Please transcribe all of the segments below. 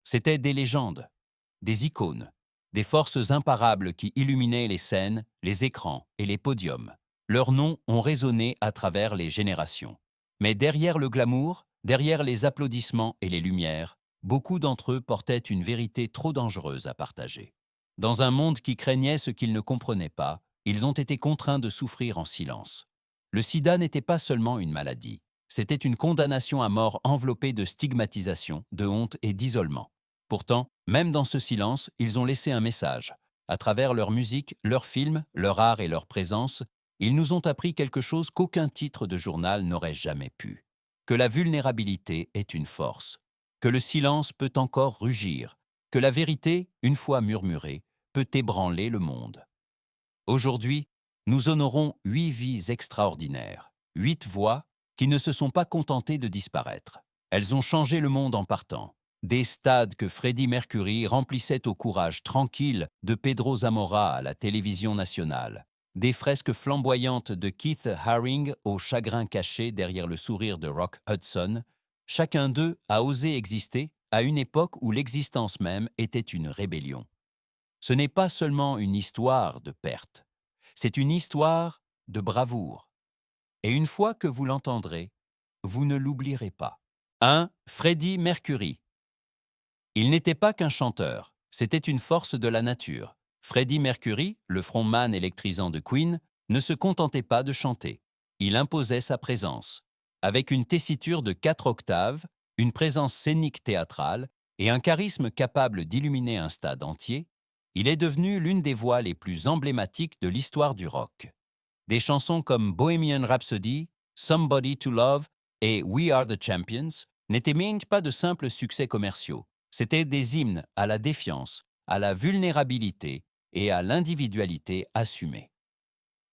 C'étaient des légendes, des icônes, des forces imparables qui illuminaient les scènes, les écrans et les podiums. Leurs noms ont résonné à travers les générations. Mais derrière le glamour, derrière les applaudissements et les lumières, beaucoup d'entre eux portaient une vérité trop dangereuse à partager. Dans un monde qui craignait ce qu'ils ne comprenaient pas, ils ont été contraints de souffrir en silence. Le sida n'était pas seulement une maladie, c'était une condamnation à mort enveloppée de stigmatisation, de honte et d'isolement. Pourtant, même dans ce silence, ils ont laissé un message. À travers leur musique, leurs films, leur art et leur présence, ils nous ont appris quelque chose qu'aucun titre de journal n'aurait jamais pu. Que la vulnérabilité est une force. Que le silence peut encore rugir. Que la vérité, une fois murmurée, peut ébranler le monde. Aujourd'hui, nous honorons 8 vies extraordinaires, 8 voix qui ne se sont pas contentées de disparaître. Elles ont changé le monde en partant. Des stades que Freddie Mercury remplissait au courage tranquille de Pedro Zamora à la télévision nationale. Des fresques flamboyantes de Keith Haring au chagrin caché derrière le sourire de Rock Hudson. Chacun d'eux a osé exister à une époque où l'existence même était une rébellion. Ce n'est pas seulement une histoire de perte, c'est une histoire de bravoure. Et une fois que vous l'entendrez, vous ne l'oublierez pas. 1. Freddie Mercury. Il n'était pas qu'un chanteur, c'était une force de la nature. Freddie Mercury, le frontman électrisant de Queen, ne se contentait pas de chanter. Il imposait sa présence. Avec une tessiture de 4 octaves, une présence scénique théâtrale et un charisme capable d'illuminer un stade entier, il est devenu l'une des voix les plus emblématiques de l'histoire du rock. Des chansons comme Bohemian Rhapsody, Somebody to Love et We Are the Champions n'étaient même pas de simples succès commerciaux. C'étaient des hymnes à la défiance, à la vulnérabilité et à l'individualité assumée.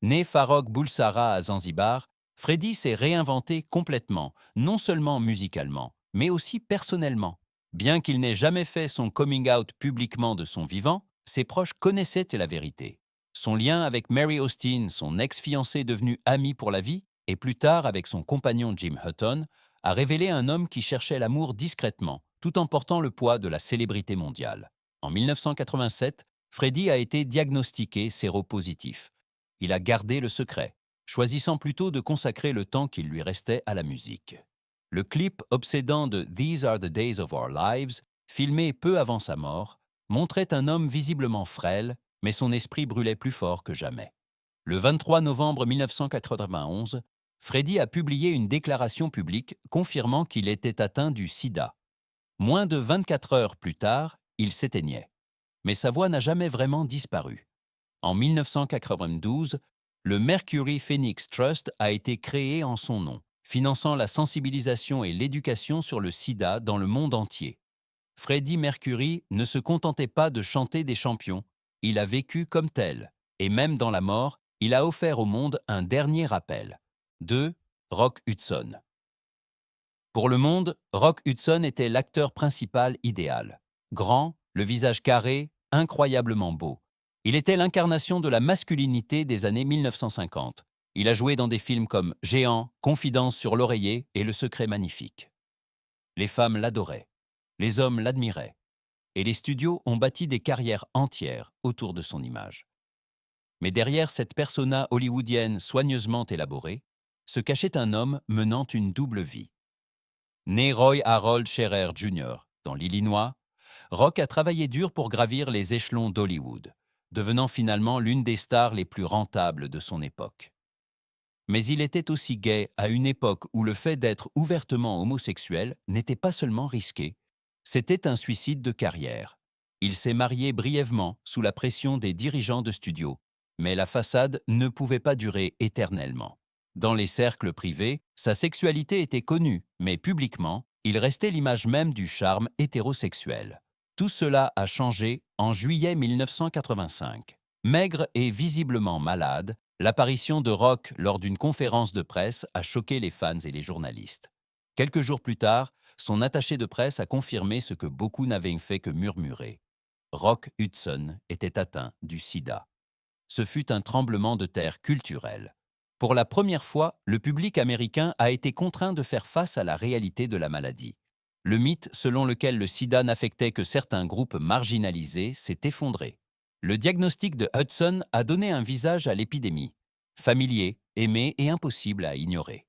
Né Farrokh Bulsara à Zanzibar, Freddie s'est réinventé complètement, non seulement musicalement, mais aussi personnellement. Bien qu'il n'ait jamais fait son coming out publiquement de son vivant, ses proches connaissaient la vérité. Son lien avec Mary Austin, son ex-fiancée devenue amie pour la vie, et plus tard avec son compagnon Jim Hutton, a révélé un homme qui cherchait l'amour discrètement, tout en portant le poids de la célébrité mondiale. En 1987, Freddie a été diagnostiqué séropositif. Il a gardé le secret, choisissant plutôt de consacrer le temps qu'il lui restait à la musique. Le clip obsédant de These Are the Days of Our Lives, filmé peu avant sa mort, montrait un homme visiblement frêle, mais son esprit brûlait plus fort que jamais. Le 23 novembre 1991, Freddie a publié une déclaration publique confirmant qu'il était atteint du sida. Moins de 24 heures plus tard, il s'éteignait. Mais sa voix n'a jamais vraiment disparu. En 1992, le Mercury Phoenix Trust a été créé en son nom, finançant la sensibilisation et l'éducation sur le sida dans le monde entier. Freddie Mercury ne se contentait pas de chanter des champions, il a vécu comme tel, et même dans la mort, il a offert au monde un dernier rappel. 2. Rock Hudson. Pour le monde, Rock Hudson était l'acteur principal idéal. Grand, le visage carré, incroyablement beau. Il était l'incarnation de la masculinité des années 1950. Il a joué dans des films comme Géant, Confidence sur l'oreiller et Le secret magnifique. Les femmes l'adoraient, les hommes l'admiraient, et les studios ont bâti des carrières entières autour de son image. Mais derrière cette persona hollywoodienne soigneusement élaborée, se cachait un homme menant une double vie. Né Roy Harold Scherer Jr. dans l'Illinois, Rock a travaillé dur pour gravir les échelons d'Hollywood, devenant finalement l'une des stars les plus rentables de son époque. Mais il était aussi gay à une époque où le fait d'être ouvertement homosexuel n'était pas seulement risqué, c'était un suicide de carrière. Il s'est marié brièvement sous la pression des dirigeants de studio, mais la façade ne pouvait pas durer éternellement. Dans les cercles privés, sa sexualité était connue, mais publiquement, il restait l'image même du charme hétérosexuel. Tout cela a changé en juillet 1985. Maigre et visiblement malade, l'apparition de Rock lors d'une conférence de presse a choqué les fans et les journalistes. Quelques jours plus tard, son attaché de presse a confirmé ce que beaucoup n'avaient fait que murmurer. Rock Hudson était atteint du sida. Ce fut un tremblement de terre culturel. Pour la première fois, le public américain a été contraint de faire face à la réalité de la maladie. Le mythe selon lequel le sida n'affectait que certains groupes marginalisés s'est effondré. Le diagnostic de Hudson a donné un visage à l'épidémie, familier, aimé et impossible à ignorer.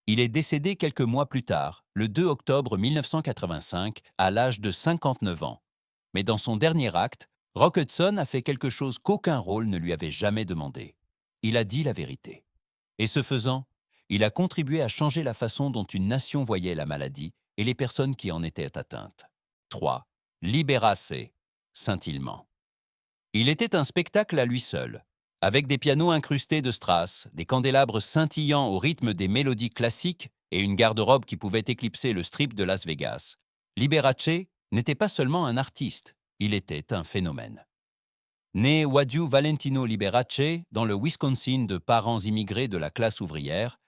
Il est décédé quelques mois plus tard, le 2 octobre 1985, à l'âge de 59 ans. Mais dans son dernier acte, Rock Hudson a fait quelque chose qu'aucun rôle ne lui avait jamais demandé. Il a dit la vérité. Et ce faisant, il a contribué à changer la façon dont une nation voyait la maladie et les personnes qui en étaient atteintes. 3. Liberace, scintillement. Il était un spectacle à lui seul. Avec des pianos incrustés de strass, des candélabres scintillant au rythme des mélodies classiques et une garde-robe qui pouvait éclipser le strip de Las Vegas, Liberace n'était pas seulement un artiste, il était un phénomène. Né Wadiu Valentino Liberace dans le Wisconsin de parents immigrés de la classe ouvrière,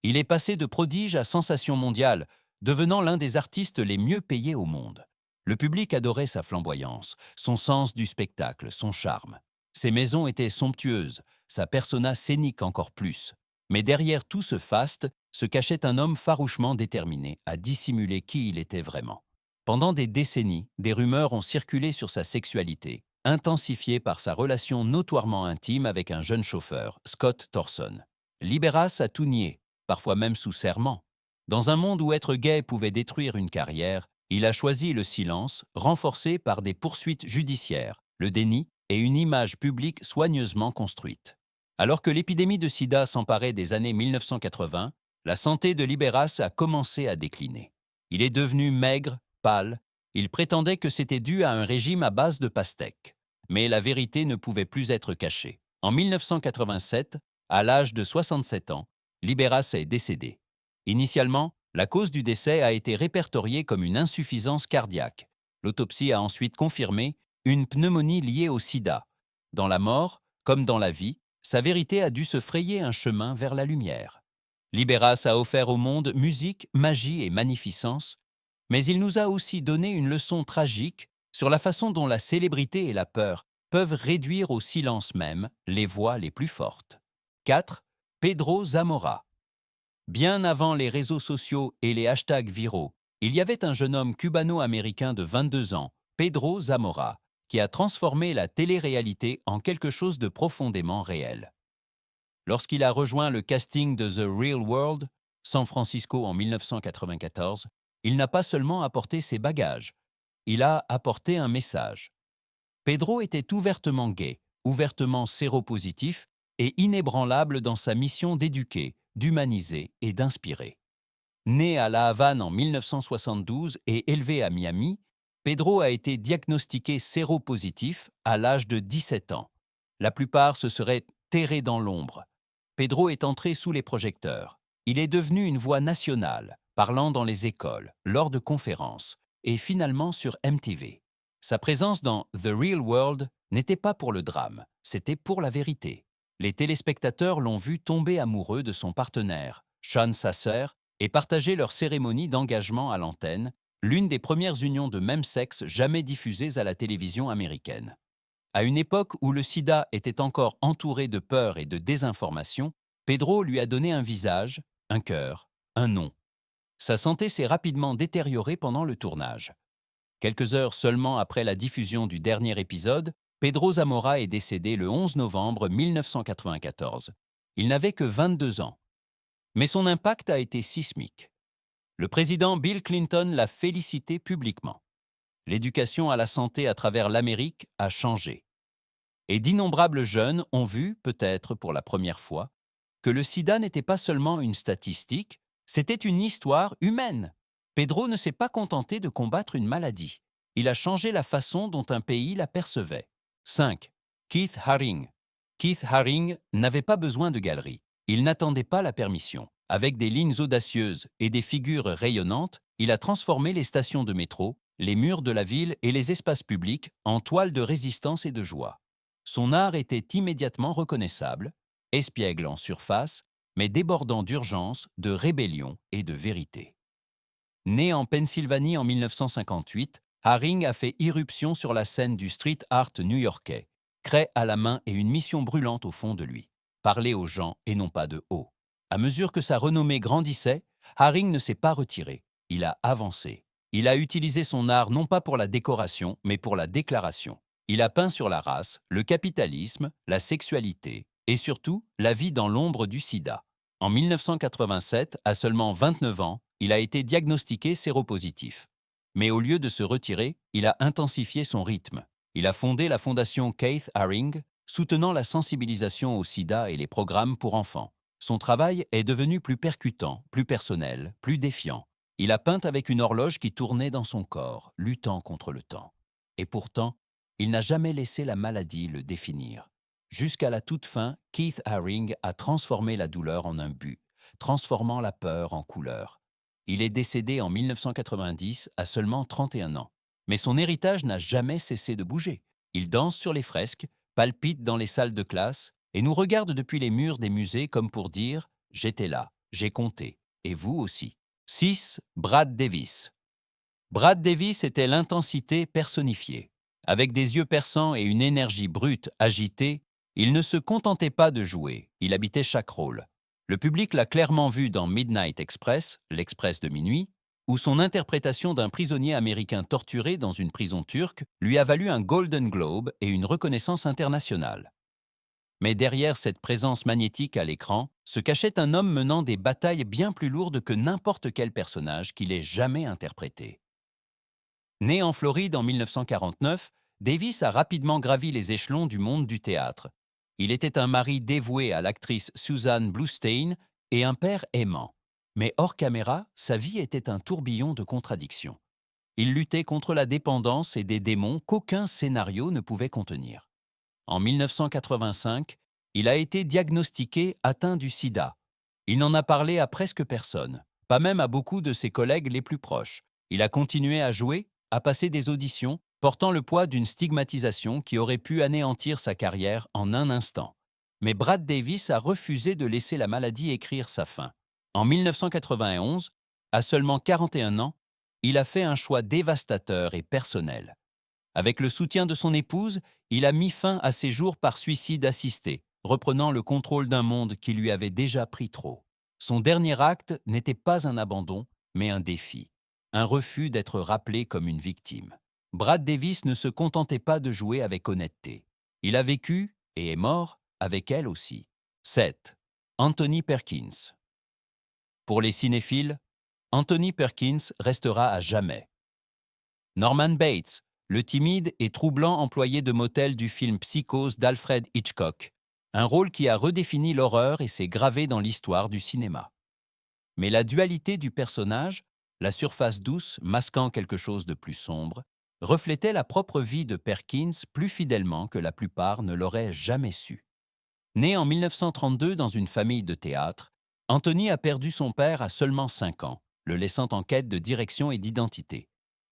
il est passé de prodige à sensation mondiale, devenant l'un des artistes les mieux payés au monde. Le public adorait sa flamboyance, son sens du spectacle, son charme. Ses maisons étaient somptueuses, sa persona scénique encore plus. Mais derrière tout ce faste se cachait un homme farouchement déterminé à dissimuler qui il était vraiment. Pendant des décennies, des rumeurs ont circulé sur sa sexualité, intensifiée par sa relation notoirement intime avec un jeune chauffeur, Scott Thorson. Liberace a tout nié, parfois même sous serment. Dans un monde où être gay pouvait détruire une carrière, il a choisi le silence, renforcé par des poursuites judiciaires, le déni et une image publique soigneusement construite. Alors que l'épidémie de sida s'emparait des années 1980, la santé de Liberace a commencé à décliner. Il est devenu maigre, pâle, il prétendait que c'était dû à un régime à base de pastèques. Mais la vérité ne pouvait plus être cachée. En 1987, à l'âge de 67 ans, Liberace est décédé. Initialement, la cause du décès a été répertoriée comme une insuffisance cardiaque. L'autopsie a ensuite confirmé une pneumonie liée au sida. Dans la mort, comme dans la vie, sa vérité a dû se frayer un chemin vers la lumière. Liberace a offert au monde musique, magie et magnificence, mais il nous a aussi donné une leçon tragique sur la façon dont la célébrité et la peur peuvent réduire au silence même les voix les plus fortes. 4. Pedro Zamora. Bien avant les réseaux sociaux et les hashtags viraux, il y avait un jeune homme cubano-américain de 22 ans, Pedro Zamora, qui a transformé la télé-réalité en quelque chose de profondément réel. Lorsqu'il a rejoint le casting de The Real World, San Francisco en 1994, il n'a pas seulement apporté ses bagages, il a apporté un message. Pedro était ouvertement gay, ouvertement séropositif et inébranlable dans sa mission d'éduquer, d'humaniser et d'inspirer. Né à La Havane en 1972 et élevé à Miami, Pedro a été diagnostiqué séropositif à l'âge de 17 ans. La plupart se seraient terrés dans l'ombre. Pedro est entré sous les projecteurs. Il est devenu une voix nationale, parlant dans les écoles, lors de conférences, et finalement sur MTV. Sa présence dans The Real World n'était pas pour le drame, c'était pour la vérité. Les téléspectateurs l'ont vu tomber amoureux de son partenaire, Sean Sasser, et partager leur cérémonie d'engagement à l'antenne, l'une des premières unions de même sexe jamais diffusées à la télévision américaine. À une époque où le sida était encore entouré de peur et de désinformation, Pedro lui a donné un visage, un cœur, un nom. Sa santé s'est rapidement détériorée pendant le tournage. Quelques heures seulement après la diffusion du dernier épisode, Pedro Zamora est décédé le 11 novembre 1994. Il n'avait que 22 ans. Mais son impact a été sismique. Le président Bill Clinton l'a félicité publiquement. L'éducation à la santé à travers l'Amérique a changé. Et d'innombrables jeunes ont vu, peut-être pour la première fois, que le sida n'était pas seulement une statistique, c'était une histoire humaine. Pedro ne s'est pas contenté de combattre une maladie. Il a changé la façon dont un pays la percevait. 5. Keith Haring. Keith Haring n'avait pas besoin de galerie. Il n'attendait pas la permission. Avec des lignes audacieuses et des figures rayonnantes, il a transformé les stations de métro, les murs de la ville et les espaces publics en toiles de résistance et de joie. Son art était immédiatement reconnaissable, espiègle en surface, mais débordant d'urgence, de rébellion et de vérité. Né en Pennsylvanie en 1958, Haring a fait irruption sur la scène du street art new-yorkais, craie à la main et une mission brûlante au fond de lui, parler aux gens et non pas de haut. À mesure que sa renommée grandissait, Haring ne s'est pas retiré, il a avancé. Il a utilisé son art non pas pour la décoration, mais pour la déclaration. Il a peint sur la race, le capitalisme, la sexualité et surtout la vie dans l'ombre du sida. En 1987, à seulement 29 ans, il a été diagnostiqué séropositif. Mais au lieu de se retirer, il a intensifié son rythme. Il a fondé la fondation Keith Haring, soutenant la sensibilisation au sida et les programmes pour enfants. Son travail est devenu plus percutant, plus personnel, plus défiant. Il a peint avec une horloge qui tournait dans son corps, luttant contre le temps. Et pourtant, il n'a jamais laissé la maladie le définir. Jusqu'à la toute fin, Keith Haring a transformé la douleur en un but, transformant la peur en couleur. Il est décédé en 1990 à seulement 31 ans. Mais son héritage n'a jamais cessé de bouger. Il danse sur les fresques, palpite dans les salles de classe et nous regarde depuis les murs des musées comme pour dire « J'étais là, j'ai compté, et vous aussi ». 6. Brad Davis. Brad Davis était l'intensité personnifiée. Avec des yeux perçants et une énergie brute, agitée, il ne se contentait pas de jouer, il habitait chaque rôle. Le public l'a clairement vu dans Midnight Express, l'Express de minuit, où son interprétation d'un prisonnier américain torturé dans une prison turque lui a valu un Golden Globe et une reconnaissance internationale. Mais derrière cette présence magnétique à l'écran se cachait un homme menant des batailles bien plus lourdes que n'importe quel personnage qu'il ait jamais interprété. Né en Floride en 1949, Davis a rapidement gravi les échelons du monde du théâtre. Il était un mari dévoué à l'actrice Susan Bluestein et un père aimant. Mais hors caméra, sa vie était un tourbillon de contradictions. Il luttait contre la dépendance et des démons qu'aucun scénario ne pouvait contenir. En 1985, il a été diagnostiqué atteint du sida. Il n'en a parlé à presque personne, pas même à beaucoup de ses collègues les plus proches. Il a continué à jouer, à passer des auditions, portant le poids d'une stigmatisation qui aurait pu anéantir sa carrière en un instant. Mais Brad Davis a refusé de laisser la maladie écrire sa fin. En 1991, à seulement 41 ans, il a fait un choix dévastateur et personnel. Avec le soutien de son épouse, il a mis fin à ses jours par suicide assisté, reprenant le contrôle d'un monde qui lui avait déjà pris trop. Son dernier acte n'était pas un abandon, mais un défi, un refus d'être rappelé comme une victime. Brad Davis ne se contentait pas de jouer avec honnêteté. Il a vécu, et est mort, avec elle aussi. 7. Anthony Perkins. Pour les cinéphiles, Anthony Perkins restera à jamais. Norman Bates, le timide et troublant employé de motel du film Psychose d'Alfred Hitchcock, un rôle qui a redéfini l'horreur et s'est gravé dans l'histoire du cinéma. Mais la dualité du personnage, la surface douce masquant quelque chose de plus sombre, reflétait la propre vie de Perkins plus fidèlement que la plupart ne l'auraient jamais su. Né en 1932 dans une famille de théâtre, Anthony a perdu son père à seulement 5 ans, le laissant en quête de direction et d'identité.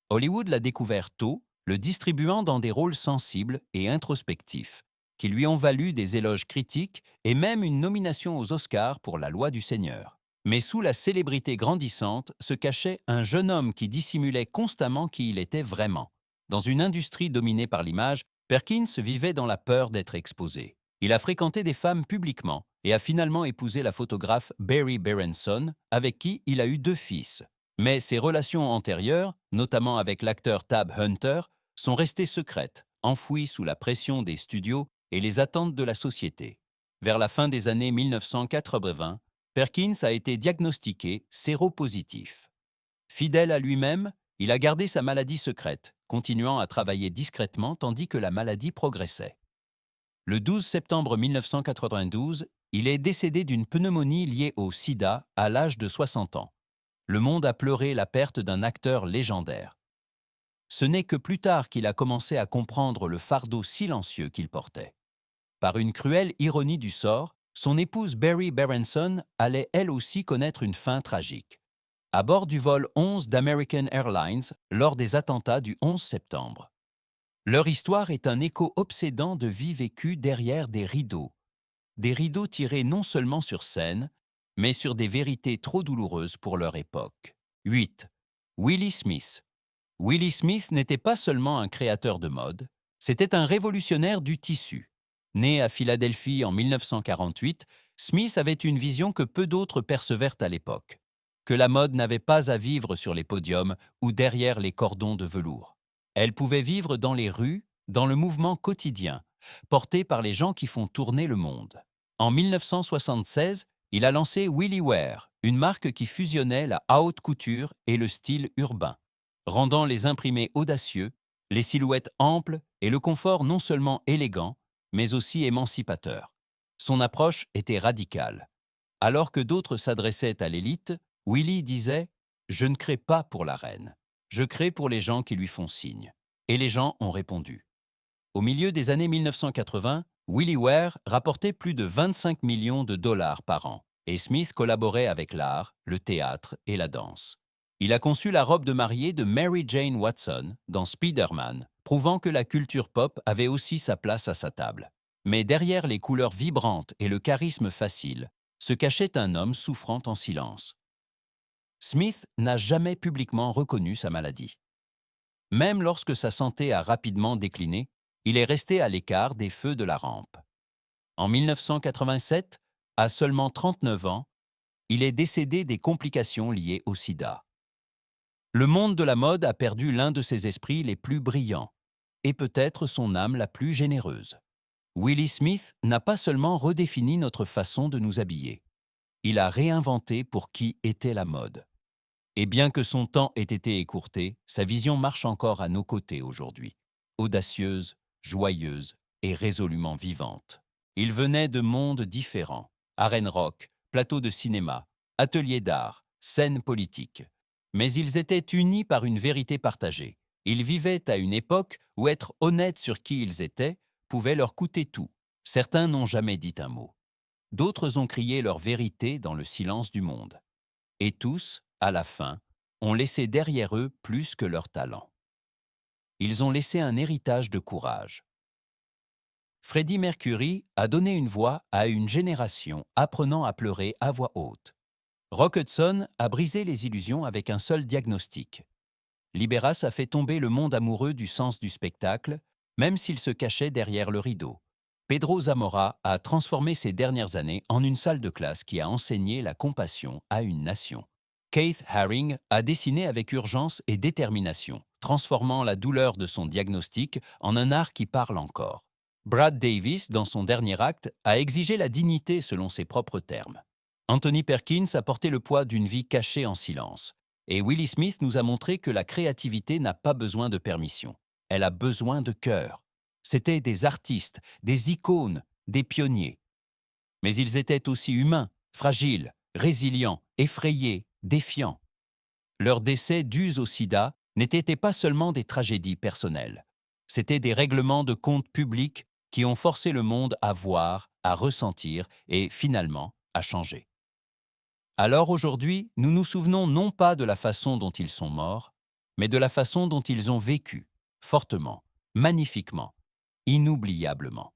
Hollywood l'a découvert tôt, le distribuant dans des rôles sensibles et introspectifs, qui lui ont valu des éloges critiques et même une nomination aux Oscars pour La Loi du Seigneur. Mais sous la célébrité grandissante se cachait un jeune homme qui dissimulait constamment qui il était vraiment. Dans une industrie dominée par l'image, Perkins vivait dans la peur d'être exposé. Il a fréquenté des femmes publiquement et a finalement épousé la photographe Barry Berenson, avec qui il a eu 2 fils. Mais ses relations antérieures, notamment avec l'acteur Tab Hunter, sont restées secrètes, enfouies sous la pression des studios et les attentes de la société. Vers la fin des années 1980, Perkins a été diagnostiqué séropositif. Fidèle à lui-même, il a gardé sa maladie secrète, continuant à travailler discrètement tandis que la maladie progressait. Le 12 septembre 1992, il est décédé d'une pneumonie liée au sida à l'âge de 60 ans. Le monde a pleuré la perte d'un acteur légendaire. Ce n'est que plus tard qu'il a commencé à comprendre le fardeau silencieux qu'il portait. Par une cruelle ironie du sort, son épouse Barry Berenson allait elle aussi connaître une fin tragique. À bord du vol 11 d'American Airlines lors des attentats du 11 septembre. Leur histoire est un écho obsédant de vies vécues derrière des rideaux. Des rideaux tirés non seulement sur scène, mais sur des vérités trop douloureuses pour leur époque. 8. Willi Smith. Willi Smith n'était pas seulement un créateur de mode, c'était un révolutionnaire du tissu. Né à Philadelphie en 1948, Smith avait une vision que peu d'autres percevèrent à l'époque. que la mode n'avait pas à vivre sur les podiums ou derrière les cordons de velours. Elle pouvait vivre dans les rues, dans le mouvement quotidien, porté par les gens qui font tourner le monde. En 1976, il a lancé Willy Wear, une marque qui fusionnait la haute couture et le style urbain, rendant les imprimés audacieux, les silhouettes amples et le confort non seulement élégant, mais aussi émancipateur. Son approche était radicale. Alors que d'autres s'adressaient à l'élite, Willy disait « Je ne crée pas pour la reine, je crée pour les gens qui lui font signe ». Et les gens ont répondu. Au milieu des années 1980, Willy Wear rapportait plus de 25 millions de dollars par an, et Smith collaborait avec l'art, le théâtre et la danse. Il a conçu la robe de mariée de Mary Jane Watson dans Spider-Man, prouvant que la culture pop avait aussi sa place à sa table. Mais derrière les couleurs vibrantes et le charisme facile, se cachait un homme souffrant en silence. Smith n'a jamais publiquement reconnu sa maladie. Même lorsque sa santé a rapidement décliné, il est resté à l'écart des feux de la rampe. En 1987, à seulement 39 ans, il est décédé des complications liées au sida. Le monde de la mode a perdu l'un de ses esprits les plus brillants, et peut-être son âme la plus généreuse. Willy Smith n'a pas seulement redéfini notre façon de nous habiller, il a réinventé pour qui était la mode. Et bien que son temps ait été écourté, sa vision marche encore à nos côtés aujourd'hui, audacieuse, joyeuse et résolument vivante. Il venait de mondes différents, arènes rock, plateaux de cinéma, ateliers d'art, scènes politiques. Mais ils étaient unis par une vérité partagée. Ils vivaient à une époque où être honnête sur qui ils étaient pouvait leur coûter tout. Certains n'ont jamais dit un mot. D'autres ont crié leur vérité dans le silence du monde. Et tous, à la fin, ont laissé derrière eux plus que leur talent. Ils ont laissé un héritage de courage. Freddie Mercury a donné une voix à une génération apprenant à pleurer à voix haute. Rock Hudson a brisé les illusions avec un seul diagnostic. Libéras a fait tomber le monde amoureux du sens du spectacle, même s'il se cachait derrière le rideau. Pedro Zamora a transformé ces dernières années en une salle de classe qui a enseigné la compassion à une nation. Keith Haring a dessiné avec urgence et détermination, transformant la douleur de son diagnostic en un art qui parle encore. Brad Davis, dans son dernier acte, a exigé la dignité selon ses propres termes. Anthony Perkins a porté le poids d'une vie cachée en silence. Et Willy Smith nous a montré que la créativité n'a pas besoin de permission. Elle a besoin de cœur. C'étaient des artistes, des icônes, des pionniers. Mais ils étaient aussi humains, fragiles, résilients, effrayés, défiants. Leurs décès dus au sida n'étaient pas seulement des tragédies personnelles. C'étaient des règlements de comptes publics qui ont forcé le monde à voir, à ressentir et, finalement, à changer. Alors aujourd'hui, nous nous souvenons non pas de la façon dont ils sont morts, mais de la façon dont ils ont vécu, fortement, magnifiquement, inoubliablement.